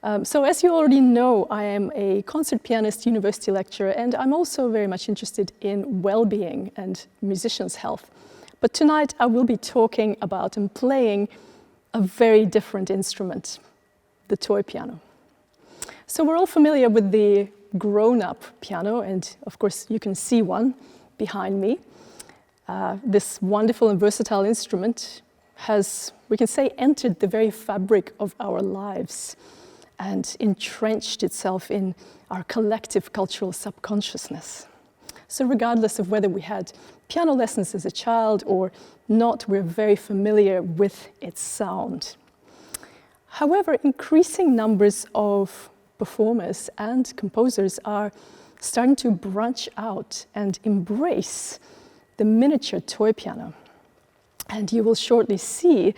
So as you already know, I am a concert pianist, university lecturer, and I'm also very much interested in well-being and musicians' health. But tonight I will be talking about and playing a very different instrument, the toy piano. So we're all familiar with the grown-up piano, and of course you can see one behind me. This wonderful and versatile instrument has, we can say, entered the very fabric of our lives and entrenched itself in our collective cultural subconsciousness. So regardless of whether we had piano lessons as a child or not, we're very familiar with its sound. However, increasing numbers of performers and composers are starting to branch out and embrace the miniature toy piano. And you will shortly see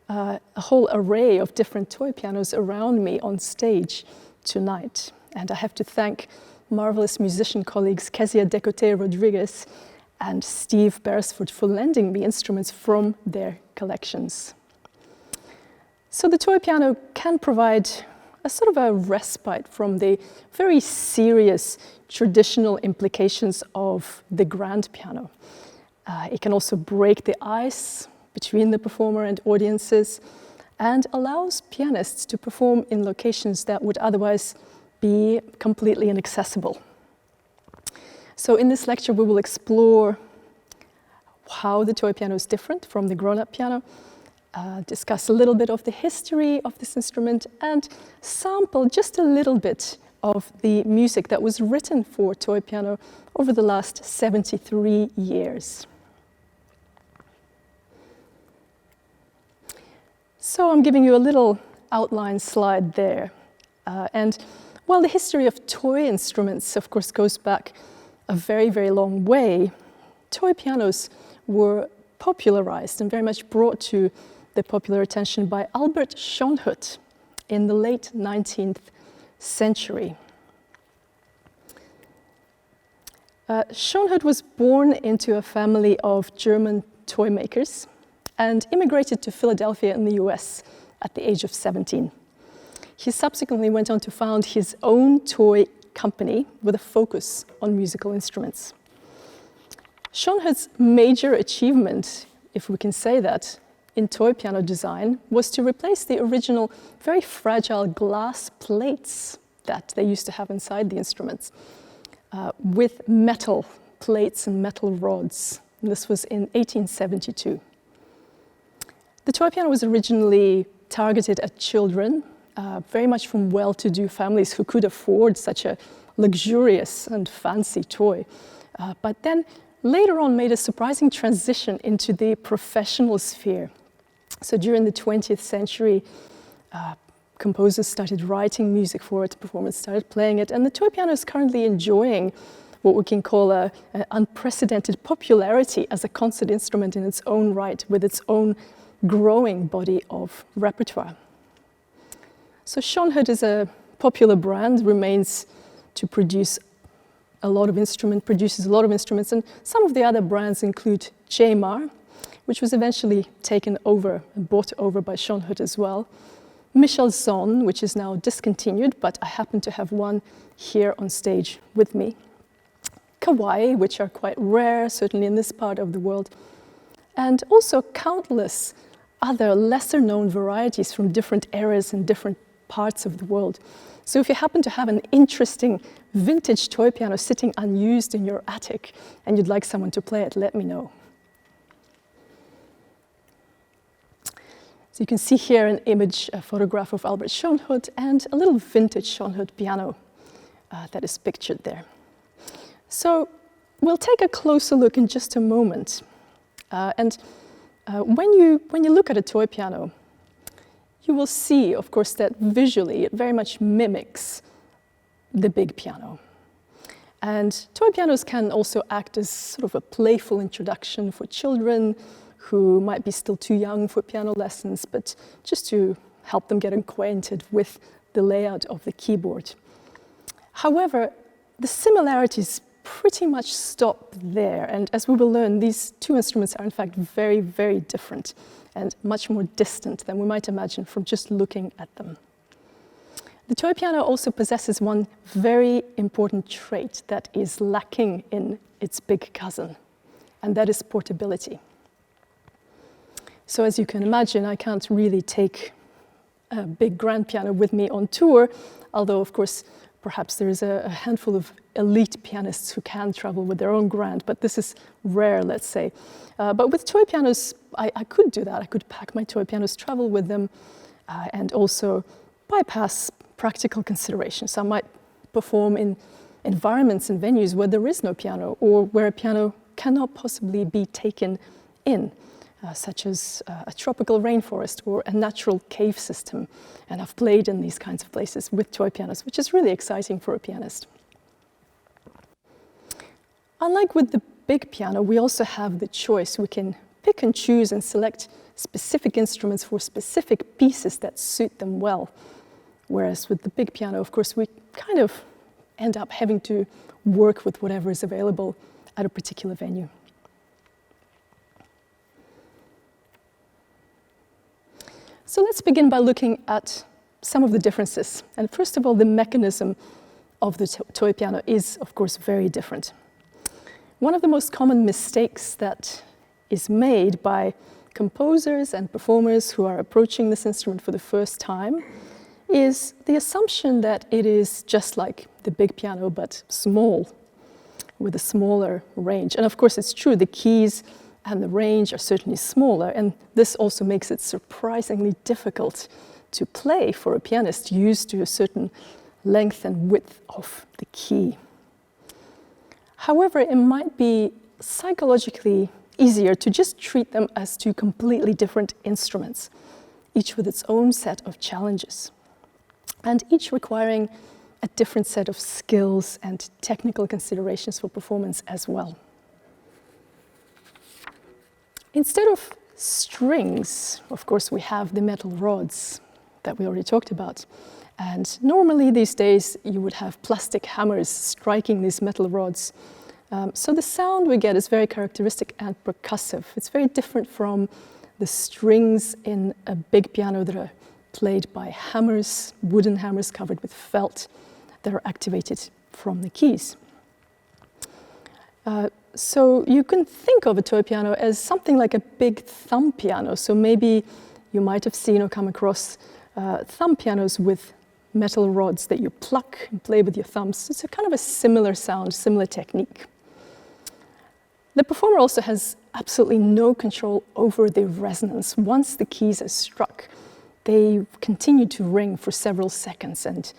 a whole array of different toy pianos around me on stage tonight. And I have to thank marvelous musician colleagues Kezia Decote Rodriguez and Steve Beresford for lending me instruments from their collections. So the toy piano can provide a sort of a respite from the very serious traditional implications of the grand piano. It can also break the ice between the performer and audiences and allows pianists to perform in locations that would otherwise be completely inaccessible. So in this lecture we will explore how the toy piano is different from the grown-up piano, discuss a little bit of the history of this instrument and sample just a little bit of the music that was written for toy piano over the last 73 years. So I'm giving you a little outline slide there. And while the history of toy instruments, of course, goes back a very, very long way, toy pianos were popularized and very much brought to the popular attention by Albert Schoenhut in the late 19th century. Schoenhut was born into a family of German toy makers and immigrated to Philadelphia in the US at the age of 17. He subsequently went on to found his own toy company with a focus on musical instruments. Schoenhut's major achievement, if we can say that, in toy piano design was to replace the original very fragile glass plates that they used to have inside the instruments with metal plates and metal rods. And this was in 1872. The toy piano was originally targeted at children, very much from well-to-do families who could afford such a luxurious and fancy toy, but then later on made a surprising transition into the professional sphere. So during the 20th century, composers started writing music for it, performers started playing it, and the toy piano is currently enjoying what we can call an unprecedented popularity as a concert instrument in its own right, with its own growing body of repertoire. So Schoenhut is a popular brand, remains to produce a lot of instruments, produces a lot of instruments, and some of the other brands include J-Mar, which was eventually taken over and bought over by Schoenhut as well. Michelson, which is now discontinued, but I happen to have one here on stage with me. Kawai, which are quite rare, certainly in this part of the world. And also countless other lesser-known varieties from different eras and different parts of the world. So if you happen to have an interesting vintage toy piano sitting unused in your attic and you'd like someone to play it, let me know. So you can see here an image, a photograph of Albert Schoenhut and a little vintage Schoenhut piano that is pictured there. So we'll take a closer look in just a moment. When you look at a toy piano, you will see, of course, that visually it very much mimics the big piano. And toy pianos can also act as sort of a playful introduction for children who might be still too young for piano lessons, but just to help them get acquainted with the layout of the keyboard. However, the similarities pretty much stop there, and as we will learn, these two instruments are in fact very, very different and much more distant than we might imagine from just looking at them. The toy piano also possesses one very important trait that is lacking in its big cousin, and that is portability. So as you can imagine, I can't really take a big grand piano with me on tour, although of course perhaps there is a handful of elite pianists who can travel with their own grand, but this is rare, let's say. But with toy pianos, I could do that. I could pack my toy pianos, travel with them, and also bypass practical considerations. I might perform in environments and venues where there is no piano, or where a piano cannot possibly be taken in, such as a tropical rainforest or a natural cave system. And I've played in these kinds of places with toy pianos, which is really exciting for a pianist. Unlike with the big piano, we also have the choice. We can pick and choose and select specific instruments for specific pieces that suit them well. Whereas with the big piano, of course, we kind of end up having to work with whatever is available at a particular venue. So let's begin by looking at some of the differences. And first of all, the mechanism of the toy piano is, of course, very different. One of the most common mistakes that is made by composers and performers who are approaching this instrument for the first time is the assumption that it is just like the big piano, but small, with a smaller range. And of course, it's true, the keys and the range are certainly smaller, and this also makes it surprisingly difficult to play for a pianist used to a certain length and width of the key. However, it might be psychologically easier to just treat them as two completely different instruments, each with its own set of challenges, and each requiring a different set of skills and technical considerations for performance as well. Instead of strings, of course, we have the metal rods that we already talked about. And normally these days, you would have plastic hammers striking these metal rods. So the sound we get is very characteristic and percussive. It's very different from the strings in a big piano that are played by hammers, wooden hammers covered with felt that are activated from the keys. So you can think of a toy piano as something like a big thumb piano. So maybe you might have seen or come across thumb pianos with metal rods that you pluck and play with your thumbs. It's a kind of a similar sound, similar technique. The performer also has absolutely no control over the resonance. Once the keys are struck, they continue to ring for several seconds, and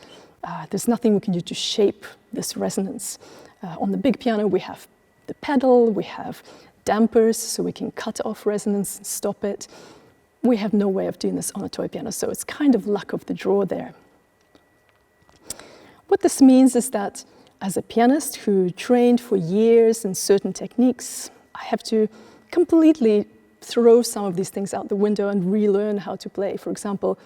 there's nothing we can do to shape this resonance. On the big piano, we have the pedal, we have dampers, so we can cut off resonance and stop it. We have no way of doing this on a toy piano, so it's kind of luck of the draw there. What this means is that as a pianist who trained for years in certain techniques, I have to completely throw some of these things out the window and relearn how to play. For example,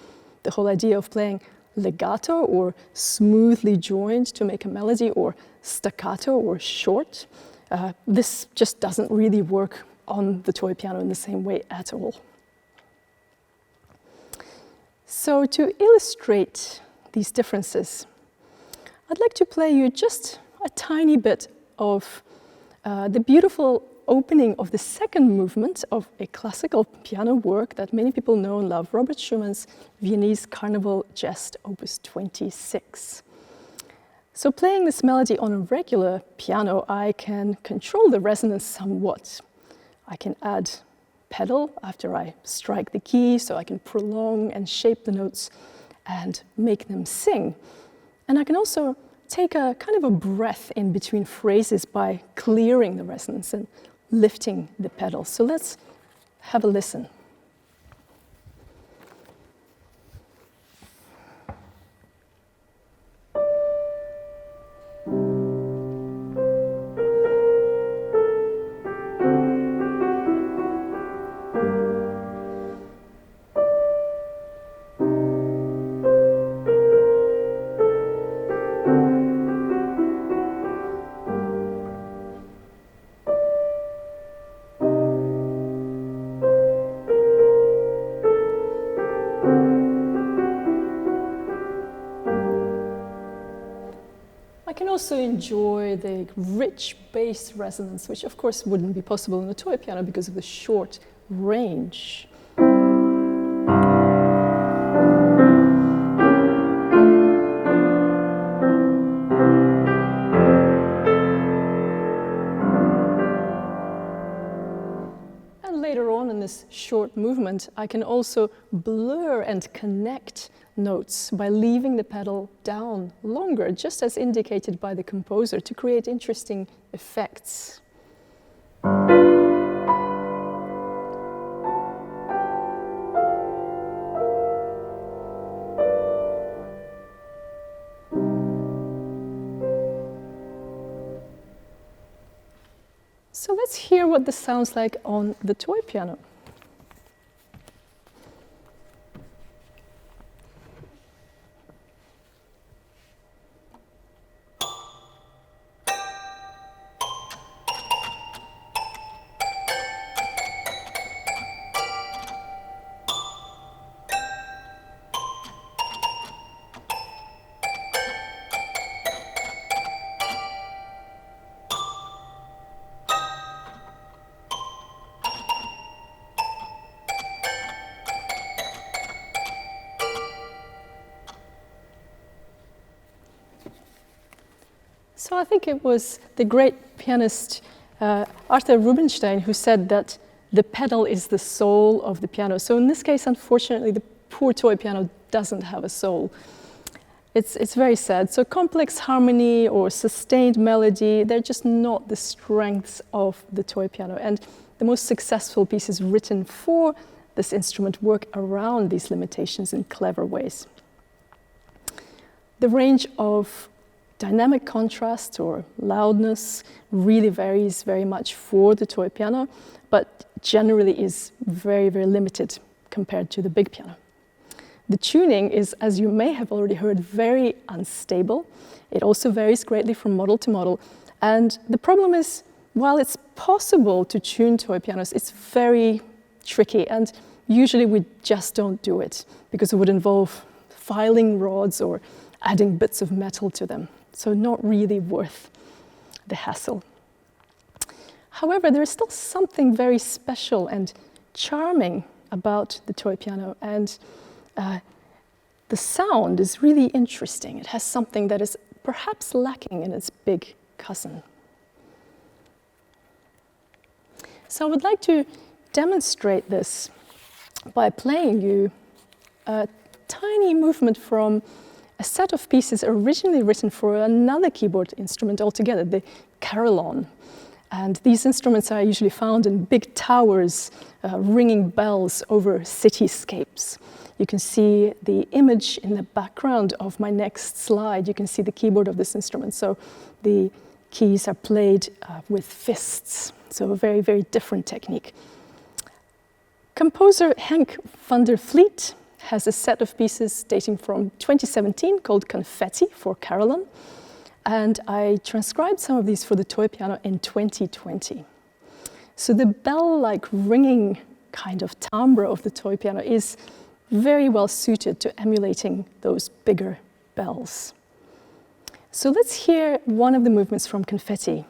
the whole idea of playing legato or smoothly joined to make a melody, or staccato or short. This just doesn't really work on the toy piano in the same way at all. So to illustrate these differences, I'd like to play you just a tiny bit of the beautiful opening of the second movement of a classical piano work that many people know and love, Robert Schumann's Viennese Carnival Jest, Opus 26. So playing this melody on a regular piano, I can control the resonance somewhat. I can add pedal after I strike the key, so I can prolong and shape the notes and make them sing. And I can also take a kind of a breath in between phrases by clearing the resonance and lifting the pedal. So let's have a listen. can also enjoy the rich bass resonance, which of course wouldn't be possible in a toy piano because of the short range. Later on in this short movement, I can also blur and connect notes by leaving the pedal down longer, just as indicated by the composer, to create interesting effects. So let's hear what this sounds like on the toy piano. So I think it was the great pianist Arthur Rubinstein who said that the pedal is the soul of the piano. So in this case, unfortunately, the poor toy piano doesn't have a soul. It's very sad. So complex harmony or sustained melody, they're just not the strengths of the toy piano. And the most successful pieces written for this instrument work around these limitations in clever ways. The range of dynamic contrast or loudness really varies very much for the toy piano, but generally is very, very limited compared to the big piano. The tuning is, as you may have already heard, very unstable. It also varies greatly from model to model. And the problem is, while it's possible to tune toy pianos, it's very tricky, and usually we just don't do it because it would involve filing rods or adding bits of metal to them. So not really worth the hassle. However, there is still something very special and charming about the toy piano, and the sound is really interesting. It has something that is perhaps lacking in its big cousin. So I would like to demonstrate this by playing you a tiny movement from a set of pieces originally written for another keyboard instrument altogether, the carillon. And these instruments are usually found in big towers, ringing bells over cityscapes. You can see the image in the background of my next slide. You can see the keyboard of this instrument. So the keys are played with fists. So a very, very different technique. Composer Henk van der Vliet has a set of pieces dating from 2017 called Confetti for carillon, and I transcribed some of these for the toy piano in 2020. So the bell-like ringing kind of timbre of the toy piano is very well suited to emulating those bigger bells. So let's hear one of the movements from Confetti,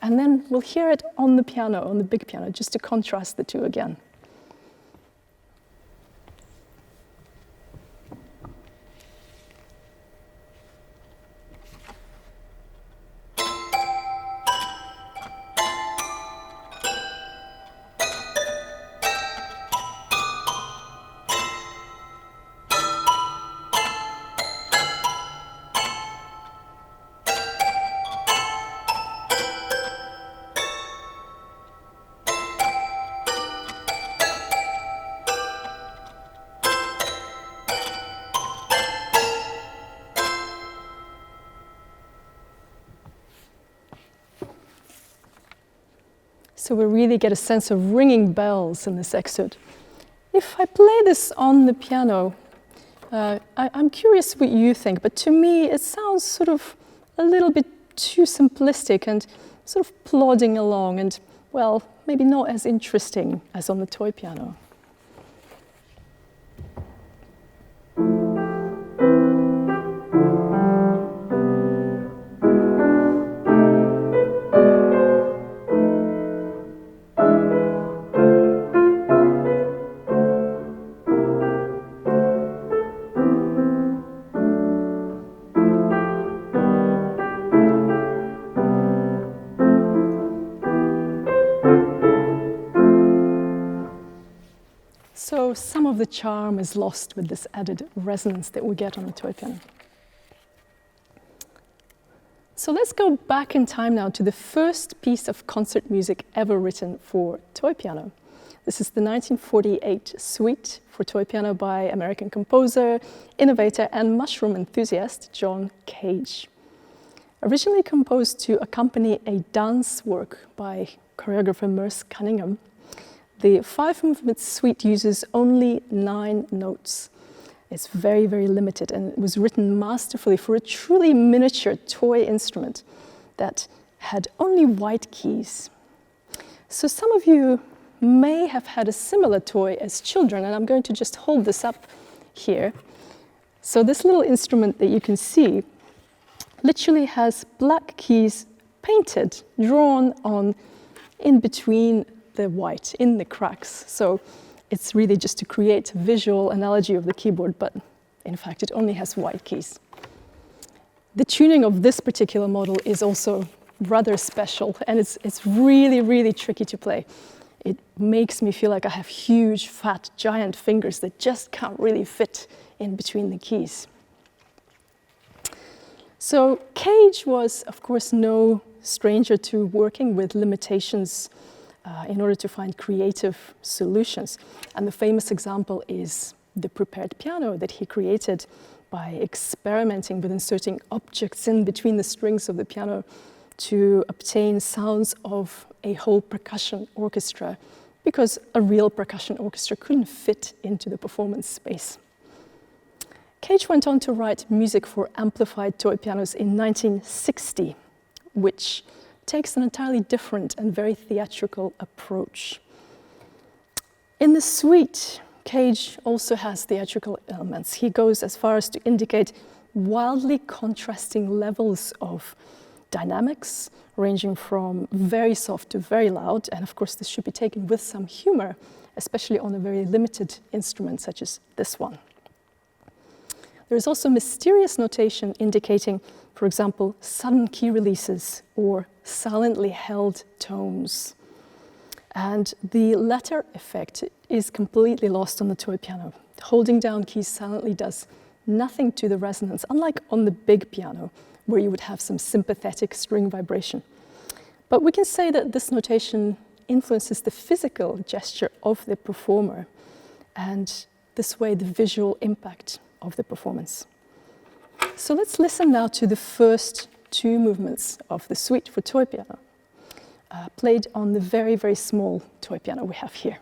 and then we'll hear it on the piano, on the big piano, just to contrast the two again. So we really get a sense of ringing bells in this excerpt. If I play this on the piano, I'm curious what you think, but to me it sounds sort of a little bit too simplistic and sort of plodding along and, well, maybe not as interesting as on the toy piano. So some of the charm is lost with this added resonance that we get on a toy piano. So let's go back in time now to the first piece of concert music ever written for toy piano. This is the 1948 suite for toy piano by American composer, innovator, and mushroom enthusiast John Cage. Originally composed to accompany a dance work by choreographer Merce Cunningham, the 5-movement suite uses only 9 notes. It's very, very limited, and it was written masterfully for a truly miniature toy instrument that had only white keys. So some of you may have had a similar toy as children, and I'm going to just hold this up here. So this little instrument that you can see literally has black keys painted, drawn on in between the white, in the cracks. So it's really just to create a visual analogy of the keyboard, but in fact it only has white keys. The tuning of this particular model is also rather special, and it's really, really tricky to play. It makes me feel like I have huge, fat, giant fingers that just can't really fit in between the keys. So Cage was, of course, no stranger to working with limitations in order to find creative solutions. And the famous example is the prepared piano that he created by experimenting with inserting objects in between the strings of the piano to obtain sounds of a whole percussion orchestra, because a real percussion orchestra couldn't fit into the performance space. Cage went on to write music for amplified toy pianos in 1960, which takes an entirely different and very theatrical approach. In the suite, Cage also has theatrical elements. He goes as far as to indicate wildly contrasting levels of dynamics, ranging from very soft to very loud, and of course this should be taken with some humor, especially on a very limited instrument such as this one. There is also mysterious notation indicating, for example, sudden key releases or silently held tones. And the latter effect is completely lost on the toy piano. Holding down keys silently does nothing to the resonance, unlike on the big piano, where you would have some sympathetic string vibration. But we can say that this notation influences the physical gesture of the performer, and this way the visual impact of the performance. So let's listen now to the first 2 movements of the suite for toy piano, played on the very, very small toy piano we have here.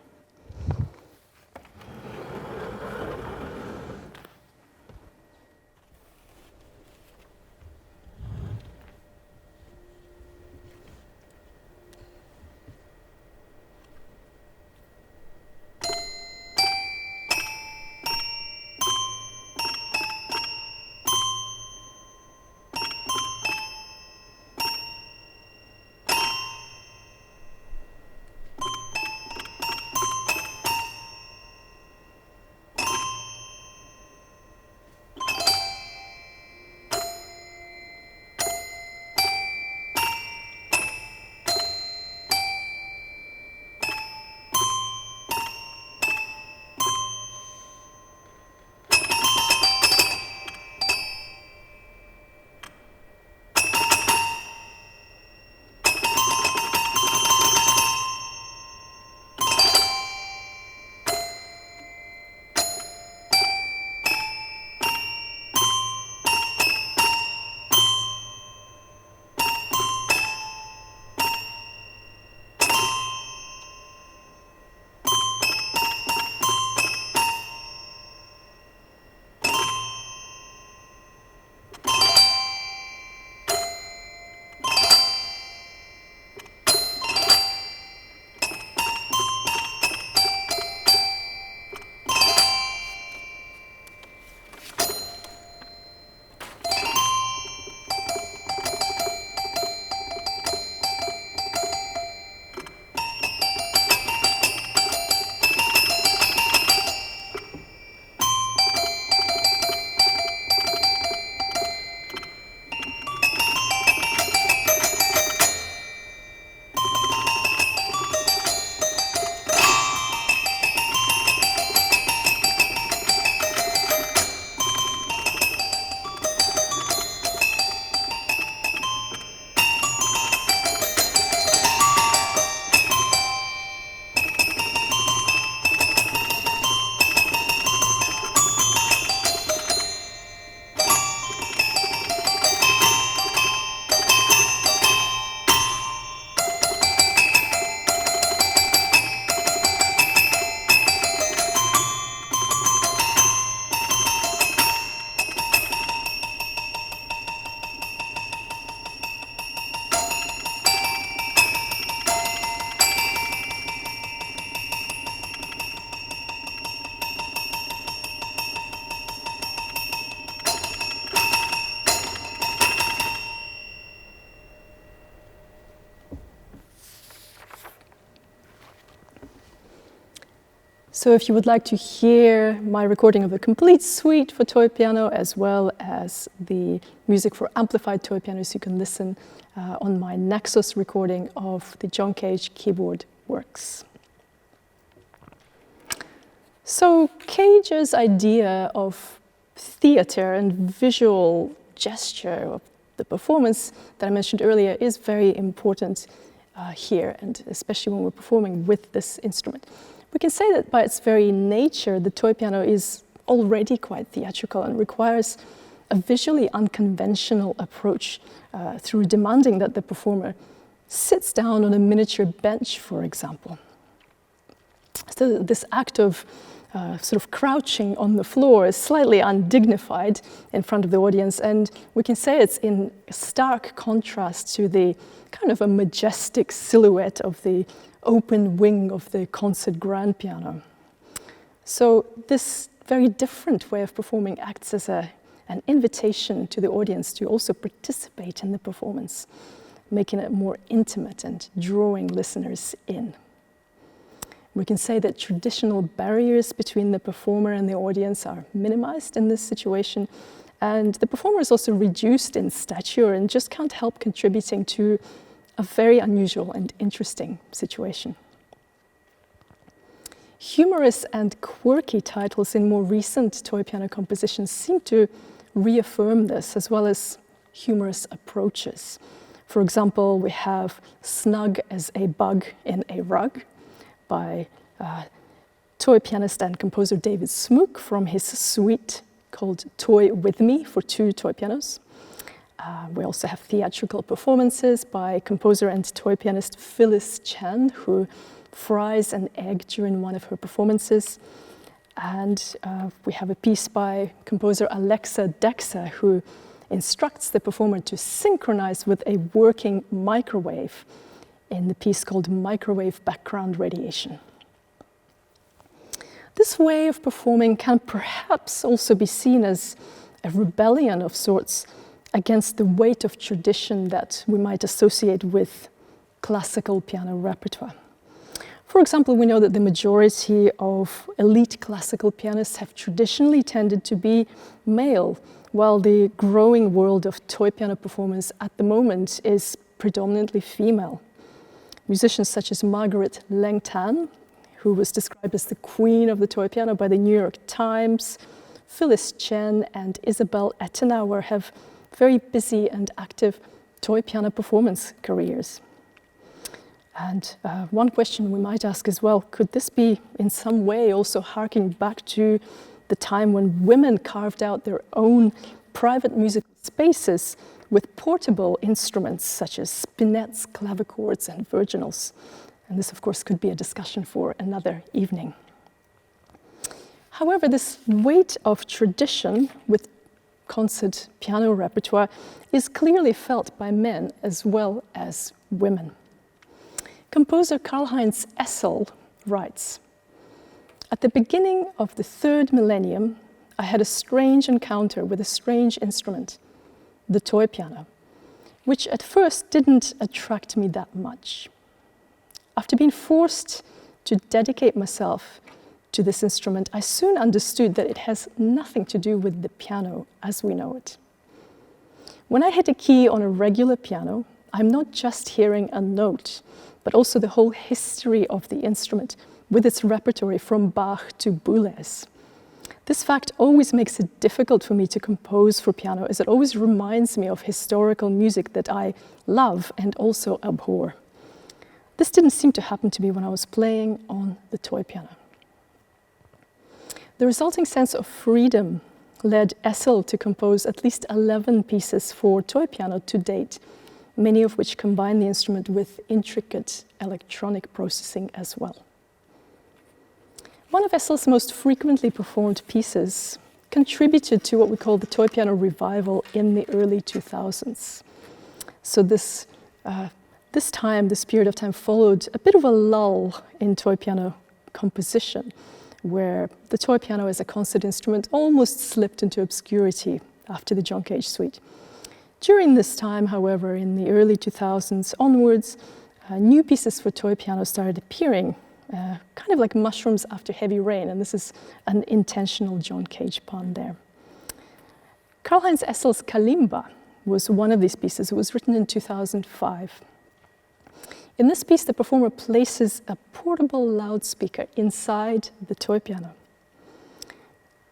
So if you would like to hear my recording of the complete suite for toy piano, as well as the music for amplified toy pianos, you can listen on my Nexus recording of the John Cage keyboard works. So Cage's idea of theatre and visual gesture of the performance that I mentioned earlier is very important here, and especially when we're performing with this instrument. We can say that by its very nature, the toy piano is already quite theatrical and requires a visually unconventional approach through demanding that the performer sits down on a miniature bench, for example. So this act of sort of crouching on the floor is slightly undignified in front of the audience, and we can say it's in stark contrast to the kind of a majestic silhouette of the open wing of the concert grand piano. So this very different way of performing acts as an invitation to the audience to also participate in the performance, making it more intimate and drawing listeners in. We can say that traditional barriers between the performer and the audience are minimized in this situation, and the performer is also reduced in stature and just can't help contributing to a very unusual and interesting situation. Humorous and quirky titles in more recent toy piano compositions seem to reaffirm this, as well as humorous approaches. For example, we have Snug as a Bug in a Rug by toy pianist and composer David Smook from his suite called Toy With Me for 2 toy pianos. We also have theatrical performances by composer and toy pianist Phyllis Chan, who fries an egg during one of her performances. And we have a piece by composer Alexa Dexa, who instructs the performer to synchronize with a working microwave in the piece called Microwave Background Radiation. This way of performing can perhaps also be seen as a rebellion of sorts against the weight of tradition that we might associate with classical piano repertoire. For example, we know that the majority of elite classical pianists have traditionally tended to be male, while the growing world of toy piano performance at the moment is predominantly female. Musicians such as Margaret Langtan, who was described as the queen of the toy piano by the New York Times, Phyllis Chen and Isabel Ettenauer have very busy and active toy piano performance careers. And one question we might ask as well, could this be in some way also harking back to the time when women carved out their own private musical spaces with portable instruments such as spinets, clavichords, and virginals? And this, of course, could be a discussion for another evening. However, this weight of tradition with concert piano repertoire is clearly felt by men as well as women. Composer Karlheinz Essl writes, "At the beginning of the 3rd millennium, I had a strange encounter with a strange instrument, the toy piano, which at first didn't attract me that much. After being forced to dedicate myself to this instrument, I soon understood that it has nothing to do with the piano as we know it. When I hit a key on a regular piano, I'm not just hearing a note, but also the whole history of the instrument with its repertoire from Bach to Boulez. This fact always makes it difficult for me to compose for piano, as it always reminds me of historical music that I love and also abhor. This didn't seem to happen to me when I was playing on the toy piano." The resulting sense of freedom led Essl to compose at least 11 pieces for toy piano to date, many of which combine the instrument with intricate electronic processing as well. One of Essl's most frequently performed pieces contributed to what we call the toy piano revival in the early 2000s. So this period of time followed a bit of a lull in toy piano composition, where the toy piano as a concert instrument almost slipped into obscurity after the John Cage suite. During this time, however, in the early 2000s onwards, new pieces for toy piano started appearing, kind of like mushrooms after heavy rain, and this is an intentional John Cage pun there. Karlheinz Essl's Kalimba was one of these pieces. It was written in 2005. In this piece, the performer places a portable loudspeaker inside the toy piano.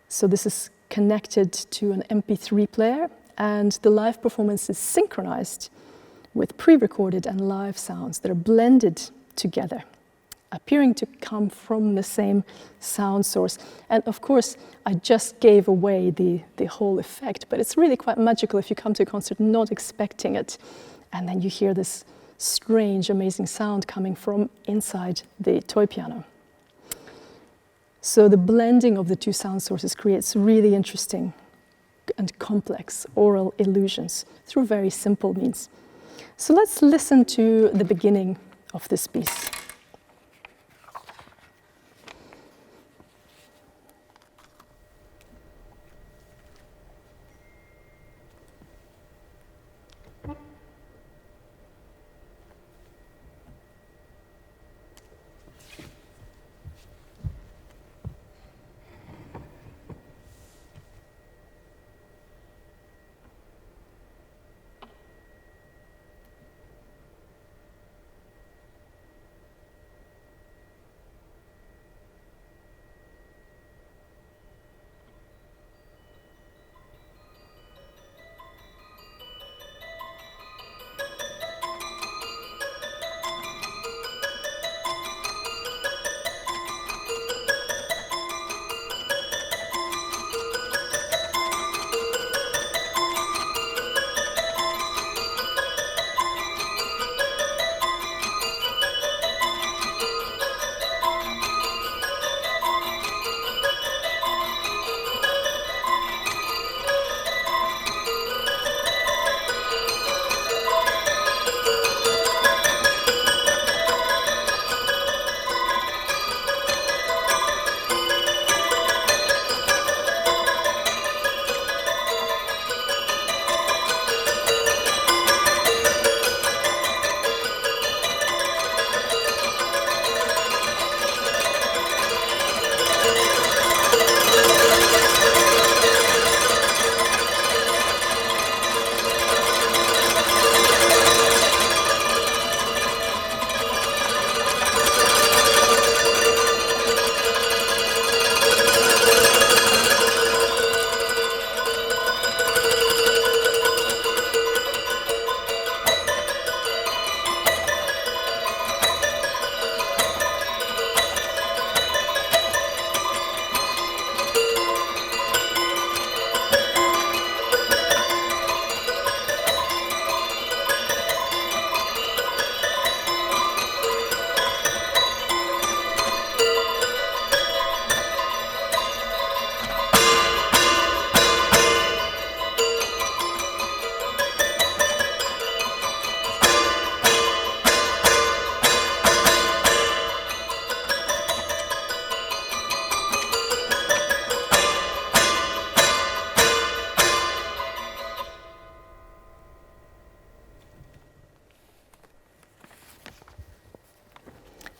So this is connected to an MP3 player, and the live performance is synchronized with pre-recorded and live sounds that are blended together, appearing to come from the same sound source. And of course, I just gave away the whole effect, but it's really quite magical if you come to a concert not expecting it, and then you hear this strange, amazing sound coming from inside the toy piano. So the blending of the two sound sources creates really interesting and complex aural illusions through very simple means. So let's listen to the beginning of this piece.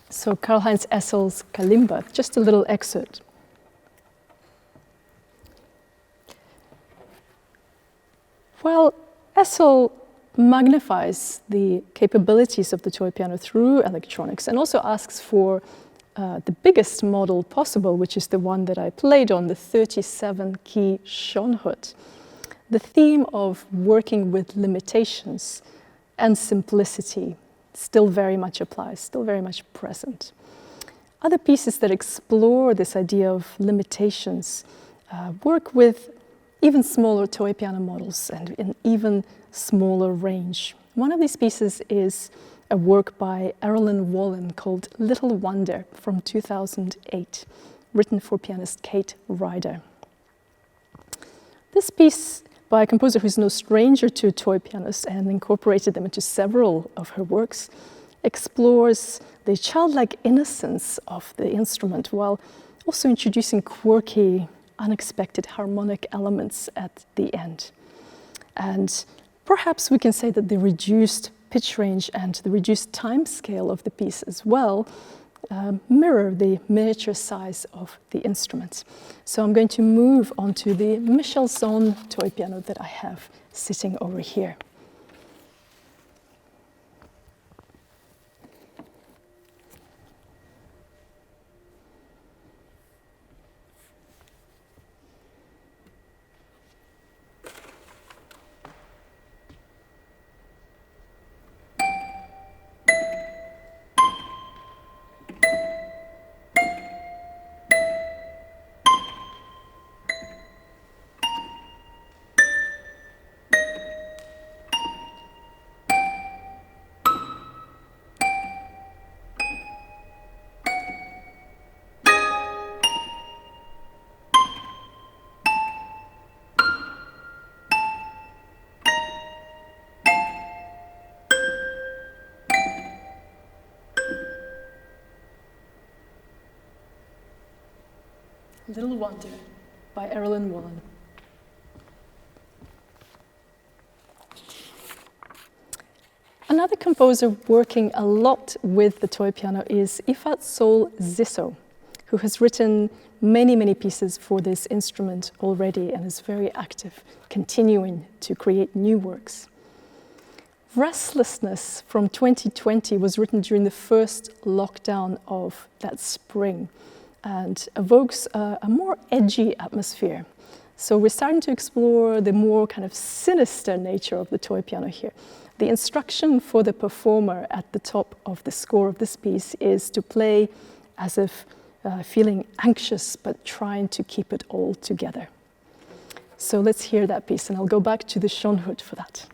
So Karlheinz Essl's Kalimba, just a little excerpt. Well, Essl magnifies the capabilities of the toy piano through electronics and also asks for the biggest model possible, which is the one that I played on, the 37-key Schönhut. The theme of working with limitations and simplicity still very much applies, still very much present. Other pieces that explore this idea of limitations work with even smaller toy piano models and in even smaller range. One of these pieces is a work by Errollyn Wallen called Little Wonder from 2008, written for pianist Kate Ryder. This piece by a composer who's no stranger to toy pianos and incorporated them into several of her works, explores the childlike innocence of the instrument while also introducing quirky, unexpected harmonic elements at the end. And perhaps we can say that the reduced pitch range and the reduced time scale of the piece as well mirror the miniature size of the instrument. So I'm going to move on to the Michelson toy piano that I have sitting over here. Little Wonder by Errollyn Wallen. Another composer working a lot with the toy piano is Yfat's soul Zisso, who has written many pieces for this instrument already and is very active, continuing to create new works. Restlessness from 2020 was written during the first lockdown of that spring, and evokes a more edgy atmosphere. So we're starting to explore the more kind of sinister nature of the toy piano here. The instruction for the performer at the top of the score of this piece is to play as if feeling anxious but trying to keep it all together. So let's hear that piece, and I'll go back to the Schoenhood for that.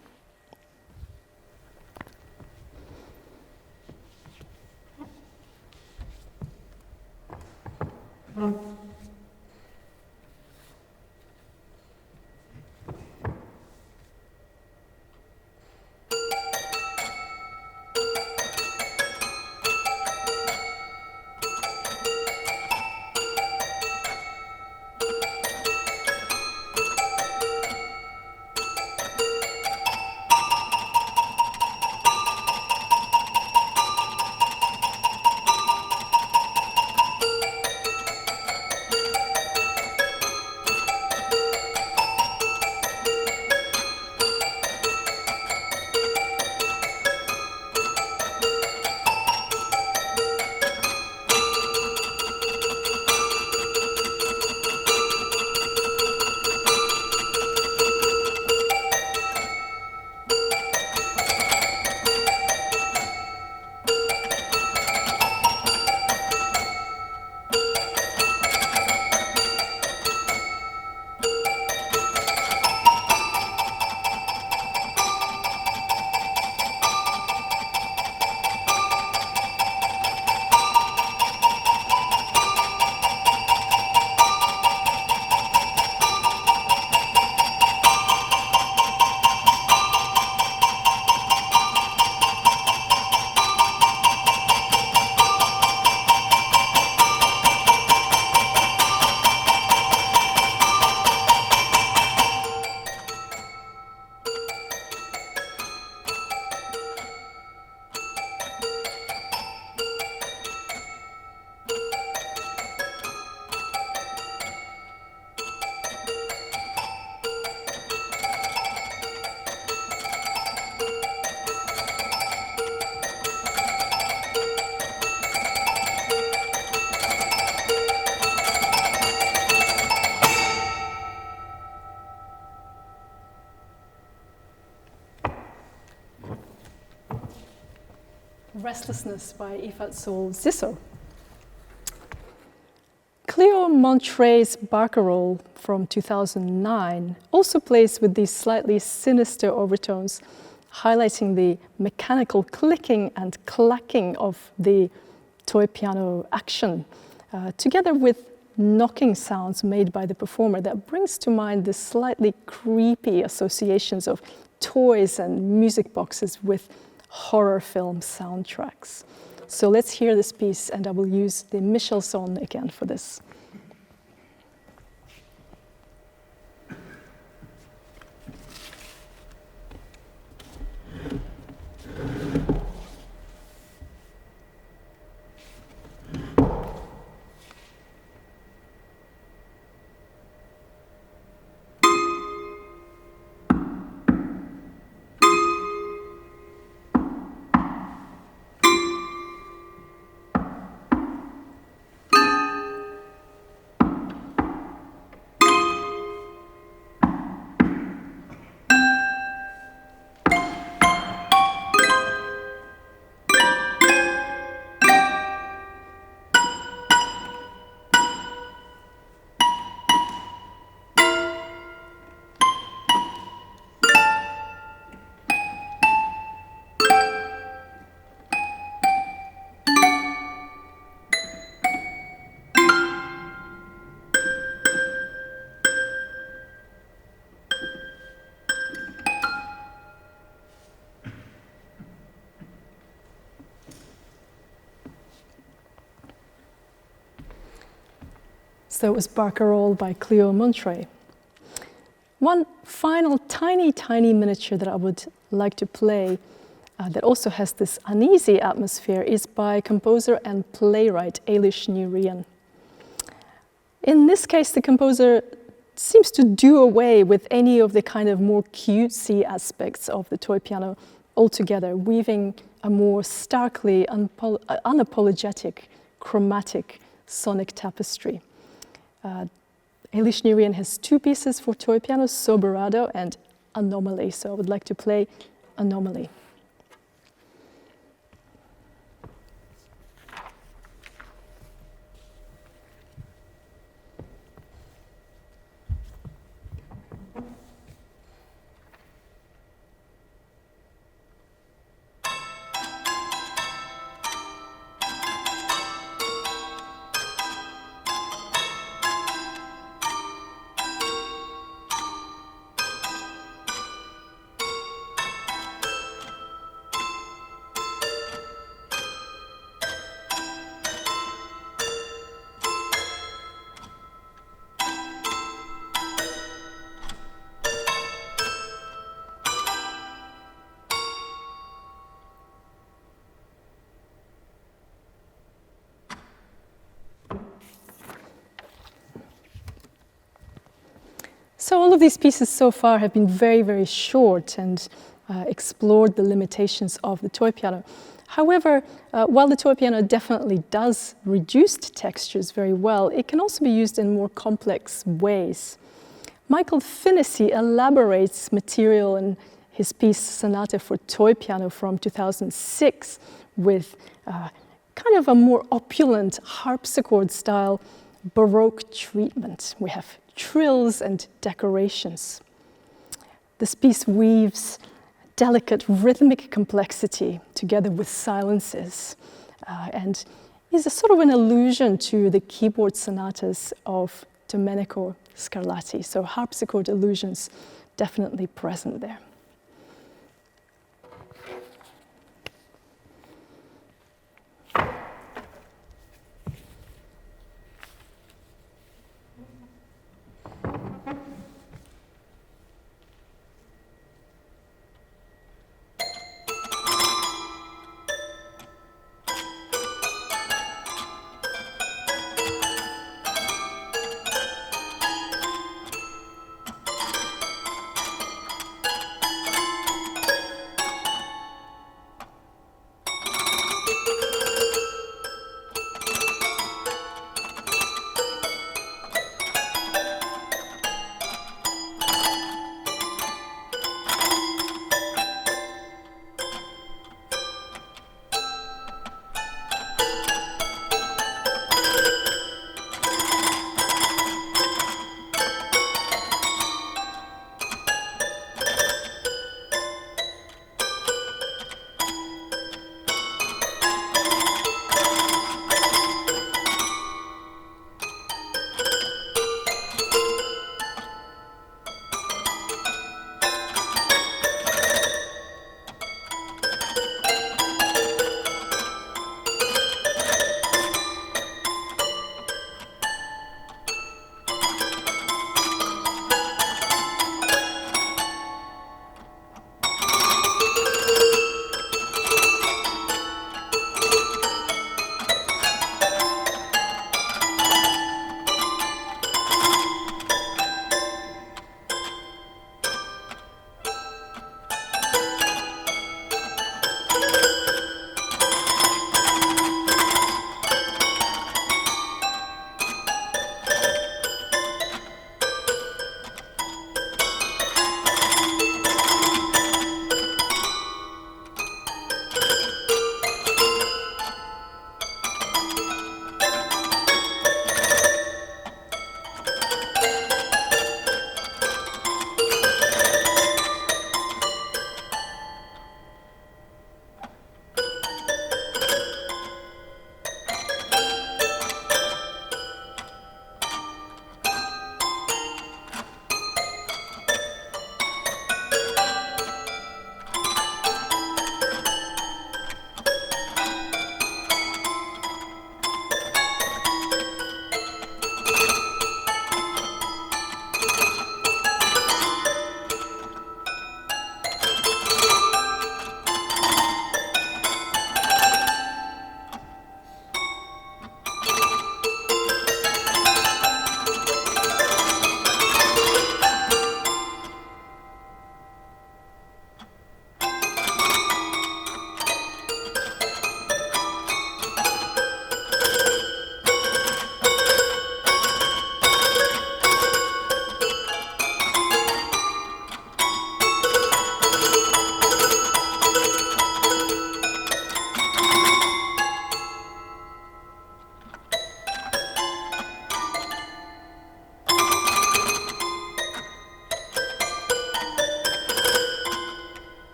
Restlessness by Yfat's soul Zisso. Clio Montrey's Barcarolle from 2009 also plays with these slightly sinister overtones, highlighting the mechanical clicking and clacking of the toy piano action, together with knocking sounds made by the performer that brings to mind the slightly creepy associations of toys and music boxes with horror film soundtracks. So let's hear this piece, and I will use the Michelson again for this. that was Barcarolle by Clio Montrey. One final tiny miniature that I would like to play that also has this uneasy atmosphere is by composer and playwright Ailis Riain. In this case, the composer seems to do away with any of the kind of more cutesy aspects of the toy piano altogether, weaving a more starkly unapologetic, chromatic sonic tapestry. Ailis Riain has two pieces for toy piano, Soberado and Anomaly, so I would like to play Anomaly. So all of these pieces so far have been very short and explored the limitations of the toy piano. However, while the toy piano definitely does reduced textures very well, it can also be used in more complex ways. Michael Finnissy elaborates material in his piece Sonata for toy piano from 2006 with kind of a more opulent harpsichord-style Baroque treatment. We have trills and decorations. This piece weaves delicate rhythmic complexity together with silences and is a sort of an allusion to the keyboard sonatas of Domenico Scarlatti. So harpsichord allusions definitely present there.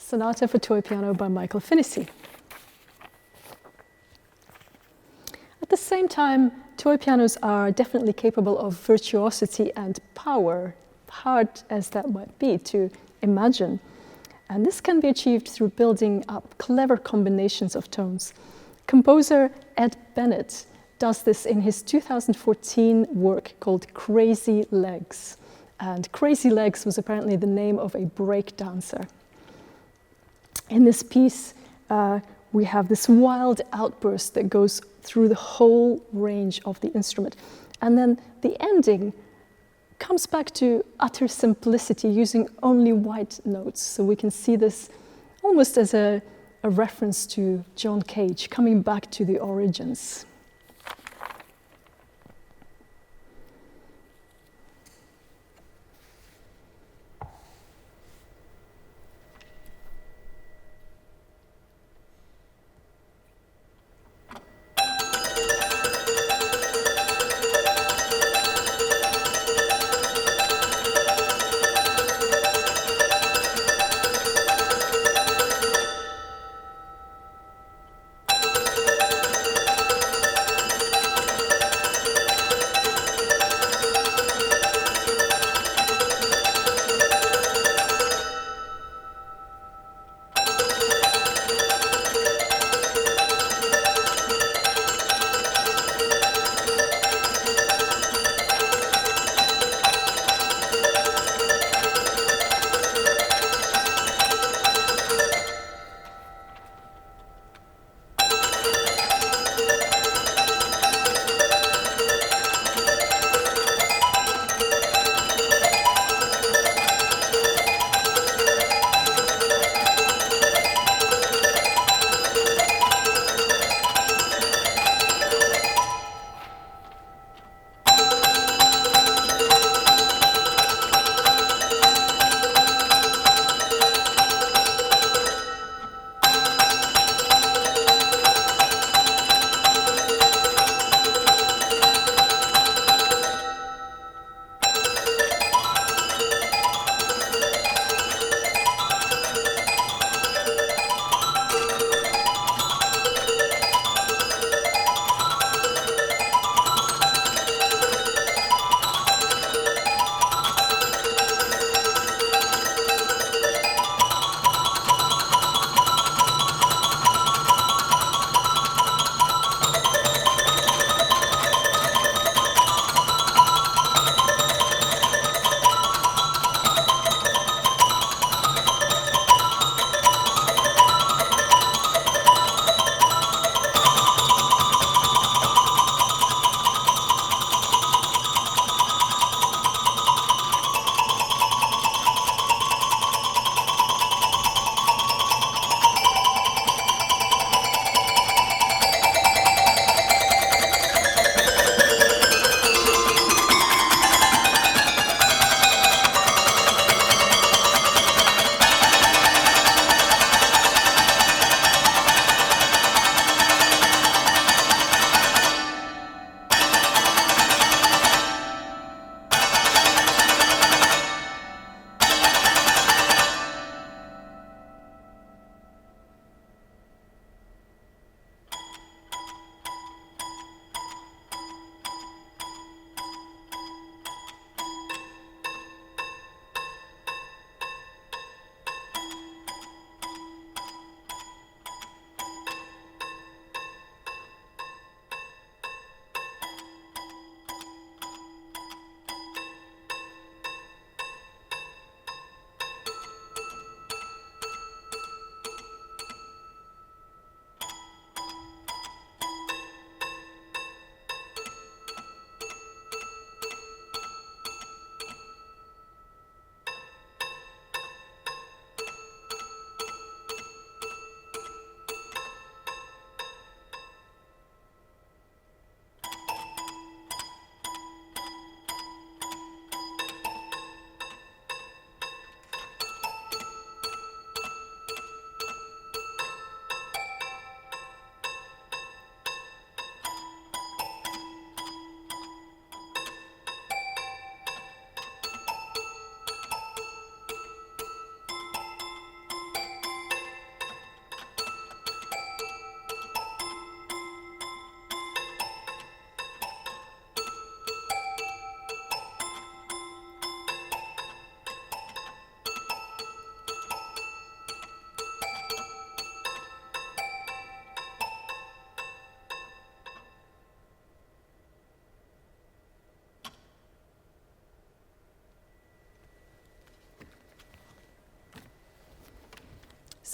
Sonata for toy piano by Michael Finnissy. At the same time, toy pianos are definitely capable of virtuosity and power, hard as that might be to imagine. And this can be achieved through building up clever combinations of tones. Composer Ed Bennett does this in his 2014 work called Crazy Legs. And Crazy Legs was apparently the name of a break dancer. In this piece, we have this wild outburst that goes through the whole range of the instrument. And then the ending comes back to utter simplicity, using only white notes. So we can see this almost as a reference to John Cage, coming back to the origins.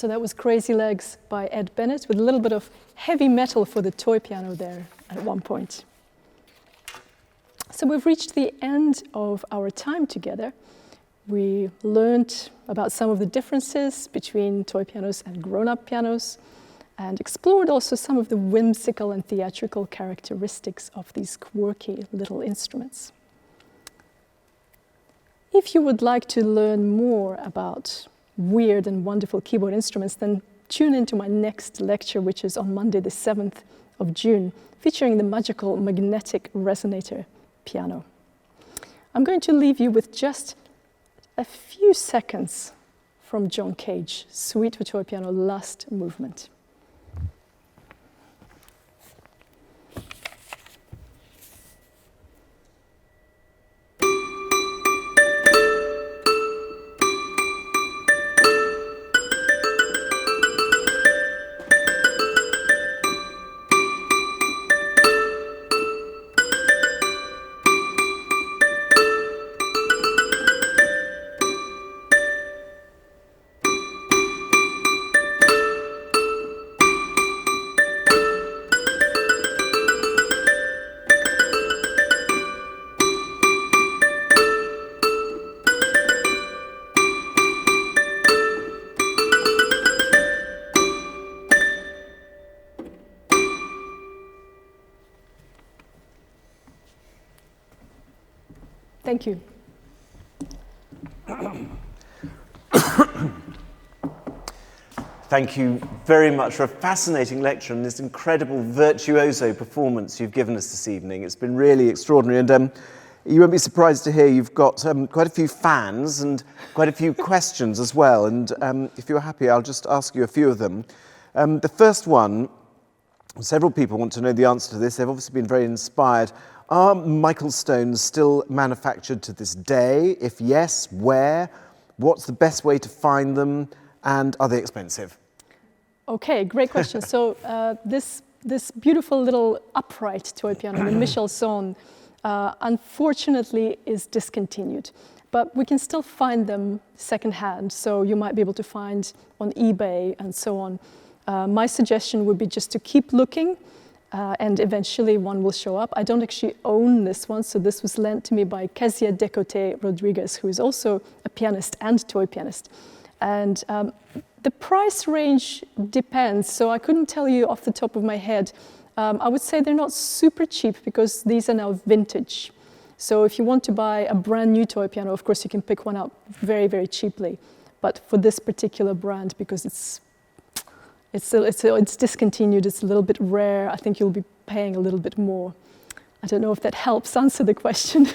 So that was Crazy Legs by Ed Bennett, with a little bit of heavy metal for the toy piano there at one point. So we've reached the end of our time together. We learned about some of the differences between toy pianos and grown-up pianos, and explored also some of the whimsical and theatrical characteristics of these quirky little instruments. If you would like to learn more about weird and wonderful keyboard instruments, then tune into my next lecture, which is on Monday the 7th of June, featuring the magical magnetic resonator piano. I'm going to leave you with just a few seconds from John Cage, Suite for Toy Piano, last movement. Thank you. Thank you very much for a fascinating lecture and this incredible virtuoso performance you've given us this evening. It's been really extraordinary, and you won't be surprised to hear you've got quite a few fans and quite a few questions as well. And if you're happy, I'll just ask you a few of them. The first one, several people want to know the answer to this. They've obviously been very inspired. Are Michael stones still manufactured to this day? If yes, where? What's the best way to find them? And are they expensive? Okay, great question. So this beautiful little upright toy piano, the Michelson, unfortunately is discontinued. But we can still find them secondhand, so you might be able to find on eBay and so on. My suggestion would be just to keep looking, and eventually one will show up. I don't actually own this one, so this was lent to me by Kezia Decote Rodriguez, who is also a pianist and toy pianist. And the price range depends, so I couldn't tell you off the top of my head. I would say they're not super cheap because these are now vintage. So if you want to buy a brand new toy piano, of course you can pick one up very, very cheaply. But for this particular brand, because it's discontinued, it's a little bit rare, I think you'll be paying a little bit more. I don't know if that helps answer the question.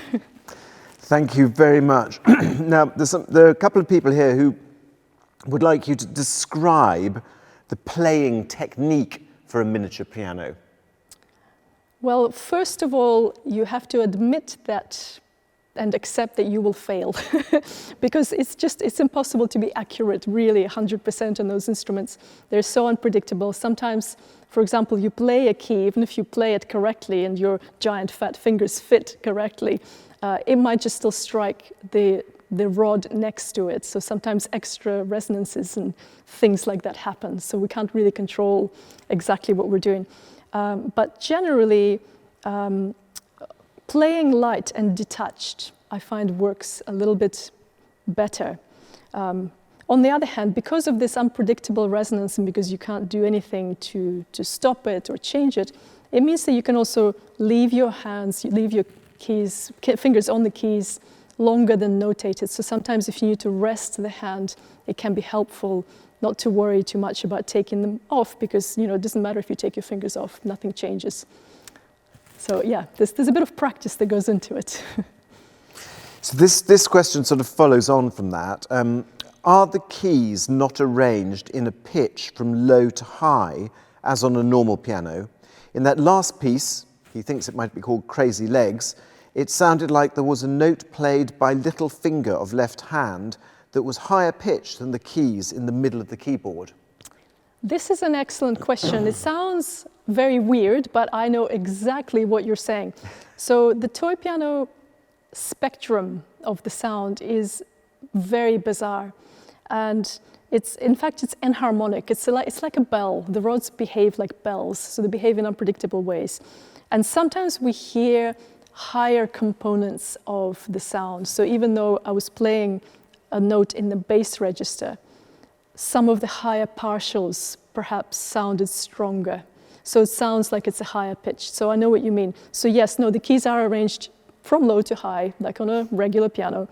Thank you very much. Now, there are a couple of people here who would like you to describe the playing technique for a miniature piano. Well, first of all, you have to admit that and accept that you will fail because it's impossible to be accurate, really 100% on those instruments. They're so unpredictable. Sometimes, for example, you play a key, even if you play it correctly and your giant fat fingers fit correctly, it might just still strike the rod next to it. So sometimes extra resonances and things like that happen. So we can't really control exactly what we're doing. But generally, playing light and detached, I find works a little bit better. On the other hand, because of this unpredictable resonance and because you can't do anything to stop it or change it, it means that you can also leave your hands, you leave your keys, fingers on the keys longer than notated. So sometimes if you need to rest the hand, it can be helpful not to worry too much about taking them off because, you know, it doesn't matter if you take your fingers off, nothing changes. So yeah, there's a bit of practice that goes into it. So this question sort of follows on from that. Are the keys not arranged in a pitch from low to high, as on a normal piano? In that last piece, he thinks it might be called Crazy Legs, it sounded like there was a note played by little finger of left hand that was higher pitched than the keys in the middle of the keyboard. This is an excellent question. It sounds very weird, but I know exactly what you're saying. So the toy piano spectrum of the sound is very bizarre. And In fact, it's enharmonic. It's like a bell. The rods behave like bells, so they behave in unpredictable ways. And sometimes we hear higher components of the sound. So even though I was playing a note in the bass register, some of the higher partials perhaps sounded stronger. So it sounds like it's a higher pitch. So I know what you mean. So yes, no, the keys are arranged from low to high, like on a regular piano.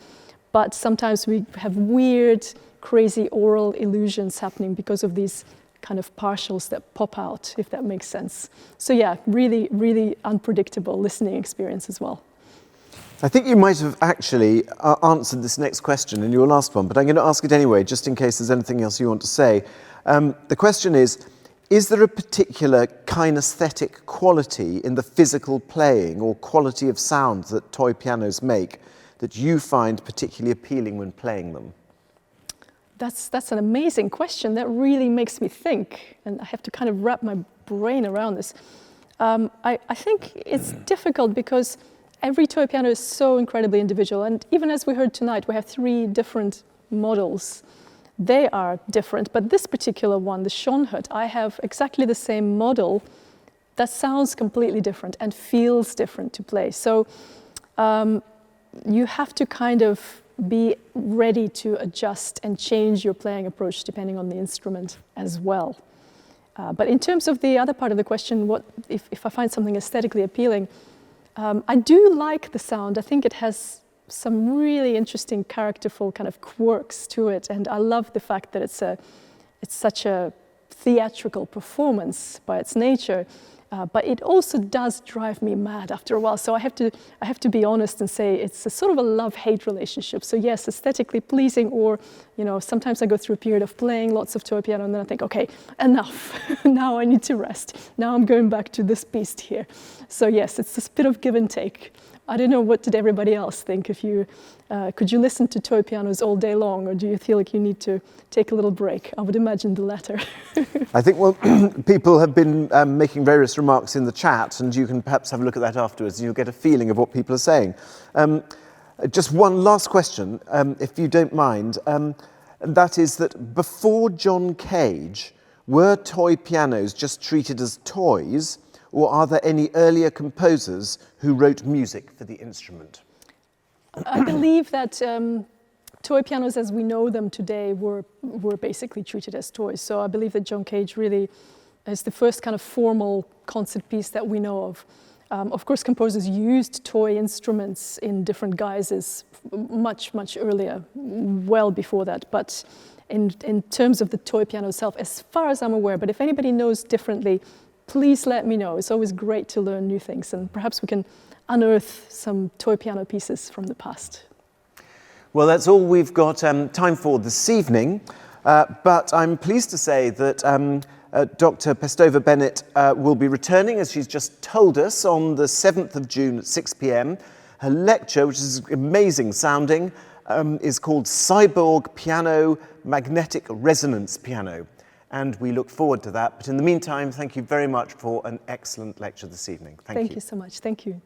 But sometimes we have weird, crazy aural illusions happening because of these kind of partials that pop out, if that makes sense. So yeah, really, really unpredictable listening experience as well. I think you might have actually answered this next question in your last one, but I'm going to ask it anyway, just in case there's anything else you want to say. The question is there a particular kinesthetic quality in the physical playing or quality of sound that toy pianos make that you find particularly appealing when playing them? That's an amazing question. That really makes me think, and I have to kind of wrap my brain around this. I think it's difficult because every toy piano is so incredibly individual, and even as we heard tonight, we have 3 different models. They are different, but this particular one, the Schonhut, I have exactly the same model that sounds completely different and feels different to play. So you have to kind of be ready to adjust and change your playing approach depending on the instrument as well. But in terms of the other part of the question, what if I find something aesthetically appealing, I do like the sound. I think it has some really interesting, characterful kind of quirks to it, and I love the fact that it's such a theatrical performance by its nature. But it also does drive me mad after a while. So I have to be honest and say it's a sort of a love-hate relationship. So yes, aesthetically pleasing, or sometimes I go through a period of playing lots of toy piano and then I think, okay, enough. Now I need to rest. Now I'm going back to this beast here. So yes, it's this bit of give and take. I don't know, what did everybody else think? Could you listen to toy pianos all day long, or do you feel like you need to take a little break? I would imagine the latter. I think, well, people have been making various remarks in the chat, and you can perhaps have a look at that afterwards, and you'll get a feeling of what people are saying. Just one last question, if you don't mind, and that is that before John Cage, were toy pianos just treated as toys, or are there any earlier composers who wrote music for the instrument? I believe that toy pianos as we know them today were basically treated as toys. So I believe that John Cage really is the first kind of formal concert piece that we know of. Of course, composers used toy instruments in different guises much, much earlier, well before that. But in terms of the toy piano itself, as far as I'm aware, but if anybody knows differently, please let me know. It's always great to learn new things, and perhaps we can unearth some toy piano pieces from the past. Well, that's all we've got time for this evening, but I'm pleased to say that Dr. Pestova Bennett will be returning, as she's just told us, on the 7th of June at 6 p.m. Her lecture, which is amazing sounding, is called Cyborg Piano, Magnetic Resonance Piano. And we look forward to that. But in the meantime, thank you very much for an excellent lecture this evening. Thank you. Thank you so much. Thank you.